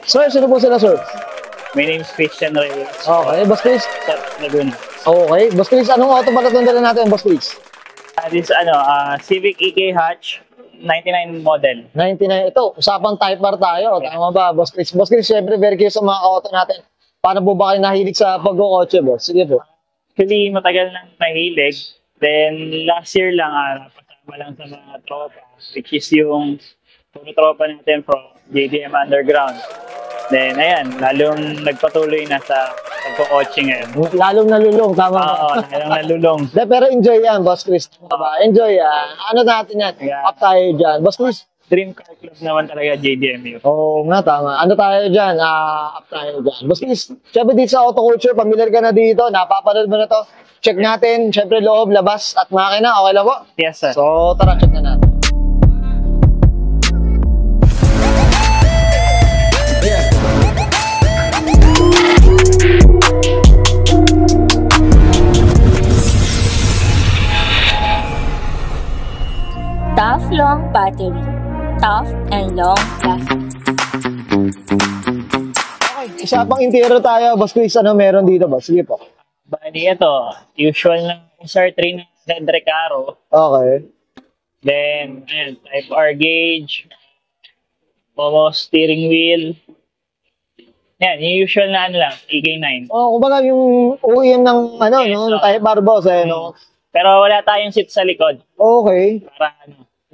Sir, sino po sila, sir? My name is Christian Reyes. Okay, Boss Chris. Sa Laguna. Okay, Boss Chris, anong auto ba natundala natin, Boss Chris? This Civic EK Hatch 99 model. 99, ito, usapang Type R tayo. Tama ba, Boss Chris? Boss Chris, syempre, very curious sa mga auto natin. Paano po ba kayo nahilig sa pagkukotse, boss? Sige po. Actually, matagal nang nahilig. Then, last year lang, napasama lang sa mga tropa, which is yung puro tropa natin from JDM Underground. Then, ayan, lalong nagpatuloy na sa pagkukotse ngayon. Lalong nalulong, tama ba? Oo, lalong nalulong. Pero enjoy yan, Boss Chris. Enjoy yan. Ano natin yan? Yeah. Up tayo dyan. Boss Chris? Dream car club naman talaga JDM yun. Oo nga, tama. Ano tayo dyan? Up tayo dyan. Boss Chris, syempre dito sa auto culture, familiar ka na dito. Napapanood mo na to. Check natin, syempre loob, labas, at makina. Okay lang po? Yes, sir. So, tara, check na natin. Tough long battery. Tough and long lasting. Okay, isa pang interior tayo. Boss Chris, ano meron dito, boss? Sige po. Bali, ito, usual na SR3 ng Red Recaro. Okay. Then, ayan, Type R gauge. Momo steering wheel. Yan, yung usual na ano lang, EK9. Kumbaga yung OEM ng ano, Yes, no? Type R, boss, no? Pero wala tayong seat sa likod. Okay. Para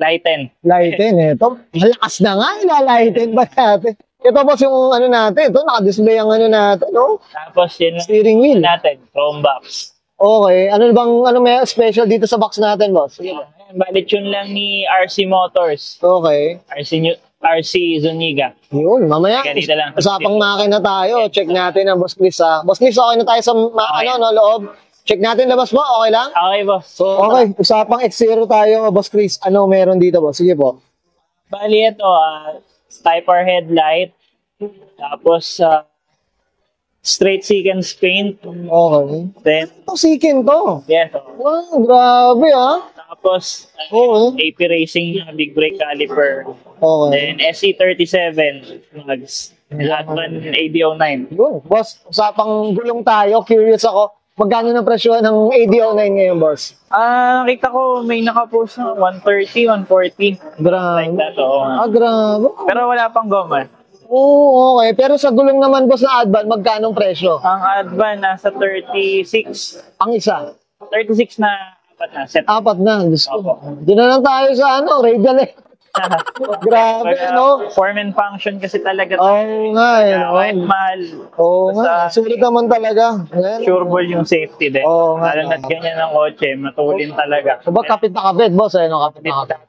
lighten. Lighten, ito. Malakas na nga, ilalighten ba natin? Ito boss yung ano natin, ito naka-display ang ano natin, no? Tapos yun Steering wheel. natin, chrome box. Okay, ano may special dito sa box natin, boss? Sige po. Balit yun lang ni RC Motors. Okay. RC Zuniga. Yun, mamaya. Ganito lang. Usapang makina tayo. Check natin ang Boss Chris, ha? Boss Chris, okay na tayo sa Okay. loob. Check natin labas mo, okay lang? Okay, boss. So, Okay, usapang X0 tayo, Boss Chris. Ano meron dito, boss? Sige po. bali ito, Type R headlight. Tapos, straight sequence paint. Okay. Then, Ito, sikin to. yes. Wow, grabe, ha? Tapos, Oo. AP Racing big brake caliper. Okay. Then, SE37 mags. Latman AD09. Yun, boss, usapang gulong tayo. Curious ako. Magkano na presyo ng AD09 ngayon, boss? Nakita ko may nakapost na 130, 140. Grabe. Like that, oo. Grabe. Pero wala pang goma. Oo, okay. Pero sa gulong naman, boss, na Advan, magkano presyo? Ang Advan nasa 36. Ang isa. 36 na apat na set. Apat na. Diyos ko. Opo. Doon na lang tayo sa radial eh. Grabe, no? Form and function kasi talaga. Oo nga, eh, no? Kahit mahal. Oo nga. Basta Sulit naman talaga. Ayan. sureball yung safety din. Oo nga. Lalo na't ganyan ng kotse, matulin talaga. So, ba kapit na kapit, boss? Ayun, kapit na kapit.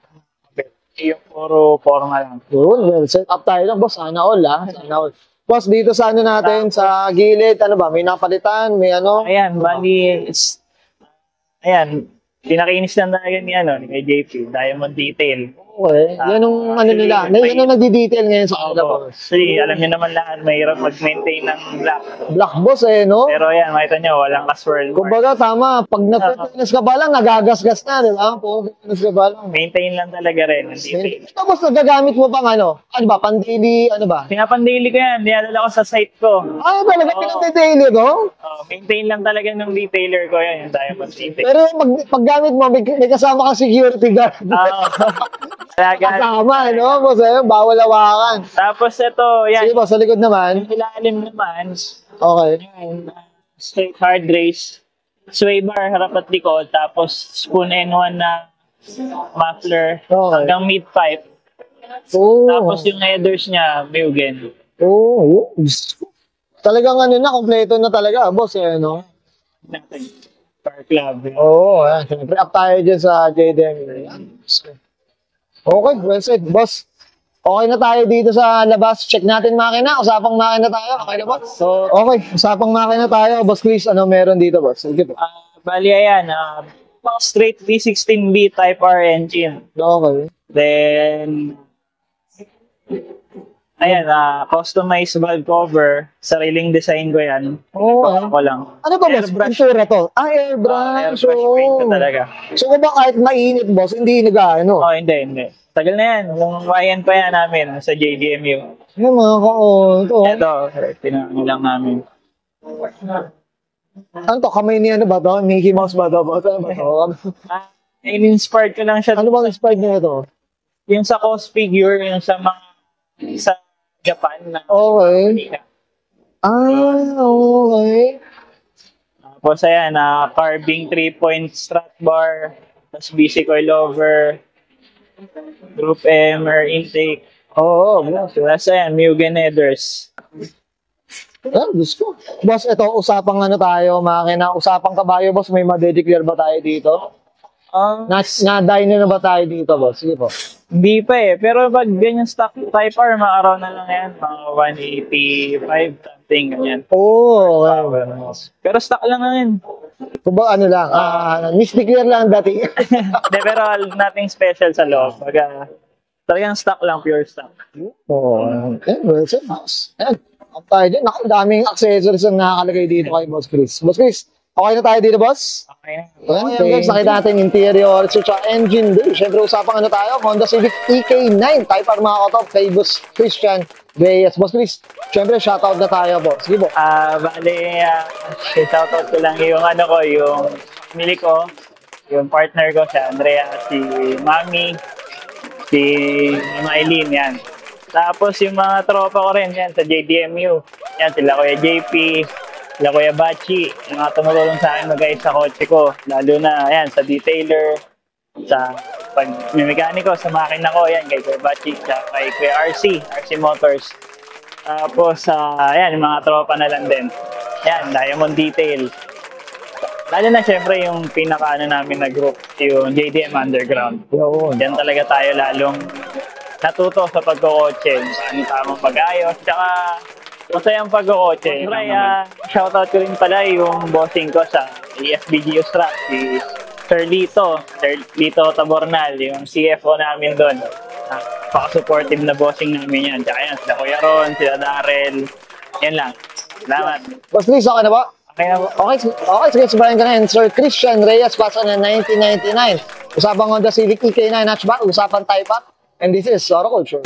Yung puro forma lang. Yun, well, set up tayo lang, boss. Sana all, ha? Sana all. Boss, dito sa ano natin, sa gilid, ano ba? May napalitan, may ano? Ayan, bali, ayan, pinakinis lang talaga ni kay JP, diamond detail. Okay. Yan yung ano nila. Yan yung nagdi-detail ngayon sa kanila, boss. Kasi alam niyo naman lahat, mahirap mag-maintain ng black. Black boss, eh, no? Pero ayan, makita niyo, walang ka-swirl mark. Kumbaga, tama. Pag nagpipinas ka ba lang, nagagasgas na, di ba? Kung nagpipinas ka ba lang. Maintain lang talaga rin. Ang detail. Tapos nagagamit mo pang ano? Ano ba? Pan-daily, ano ba? Pinapandili ko yan, dinadala ko sa site ko. Ah, talaga pinag-daily ko? Maintain lang talaga ng detailer ko yan, yung diamond detail. Pero paggamit mo, may kasama ka security guard. Talaga. Kasama, no? Boss, bawal hawakan. Tapos ito, yan. Sige, boss, sa likod naman. Yung ilalim naman, Okay. yung straight hard race, sway bar, harap at likod, tapos spoon N1 na muffler, Okay. hanggang mid-pipe. Oo. Tapos yung headers niya, Mugen. Oo. Talagang ano na, kompleto na talaga, boss, no? Natin. Car club. Oo, ayan. Siyempre, up tayo dyan sa JDM. Okay, well said, boss. Okay na tayo dito sa labas. Check natin makina. Usapang makina tayo. Okay na, boss? So, okay, usapang makina tayo. Boss Chris, ano meron dito, boss? Sige po. Bali, ayan, mga straight V16B Type R engine. Okay. Then, ayan, customized valve cover. Sariling design ko yan. Oo. Ako lang. Ano ba, boss? Airbrush. Pintura to? Airbrush. Airbrush paint ko talaga. So, kung ba kahit mainit, boss, hindi nag-ano? Oh, hindi. Tagal na yan. Yung YN pa yan namin sa JDMU. Yung mga ka-auto. Ito, pinangalan lang namin. Ano to? Kamay ni ano ba to? Mickey Mouse ba to? Ano ba to? In-inspired ko lang siya. Ano bang inspired niya ito? Yung sa cost figure, yung sa mga sa Japan na Okay. Okay. tapos ayan, carving 3-point strut bar, tapos BC coilover, group M or intake. Oo, boss. Tapos ayan, Mugen headers. Ah, Diyos ko. Boss, ito, usapang ano tayo, makina, usapang kabayo, boss, may ma-declare ba tayo dito? Na-dine na ba tayo dito, boss? Sige po. Hindi pa eh, pero pag ganyan stock type R, mga around na lang yan, mga 185 something, ganyan. Oo, okay. Pero stock lang na yun. Kung ba, ano lang, mis-declare lang dati. Hindi, pero nothing special sa loob. Baga, talagang stock lang, pure stock. Oo. Well said, boss. Ayan. Up tayo dyan. Naku, daming accessories ang nakakalagay dito kay Boss Chris. Boss Chris, okay na tayo dito, boss? Okay na. Ayan, guys, nakita natin interior, at engine bay. Siyempre, usapang ano tayo, Honda Civic EK9. Type R mga katop kay Boss Christian Reyes. Boss Chris, siyempre, shoutout na tayo, boss. Sige po. Shoutout ko lang yung ano ko, yung family ko, yung partner ko, si Andrea, si Mami, si Mama Eileen, yan. Tapos yung mga tropa ko rin, yan, sa JDMU. Yan, sila Kuya JP, sila Kuya Bachi, yung mga tumutulong sa akin mag-ayos sa kotse ko. Lalo na, yan, sa detailer, sa pag may mekaniko, sa makina ko, yan, kay Kuya Bachi, kay Kuya RC Motors. Tapos, yan, yung mga tropa na lang din. Yan, Diamond Detail. Lalo na, syempre, yung pinaka-ano namin na group, yung JDM Underground. Yun. Yan talaga tayo lalong natuto sa pagkokotse, ano tamang pag-ayos, tsaka masayang pagkokotse. Siyempre, shoutout ko rin pala yung bossing ko sa ESBG Ustra, si Sir Lito Tabornal, yung CFO namin doon. Paka-supportive na bossing namin yan. Tsaka yan, sila Kuya Ron, sila Darrell, yan lang. Salamat. Boss Chris, okay na ba? Okay na po. Okay, sige, sabayan ka na yan. Sir Christian Reyes, pasa na 1999. Usapang Honda Civic EK9 hatchback, usapang Type Up. And this is Auto Culture.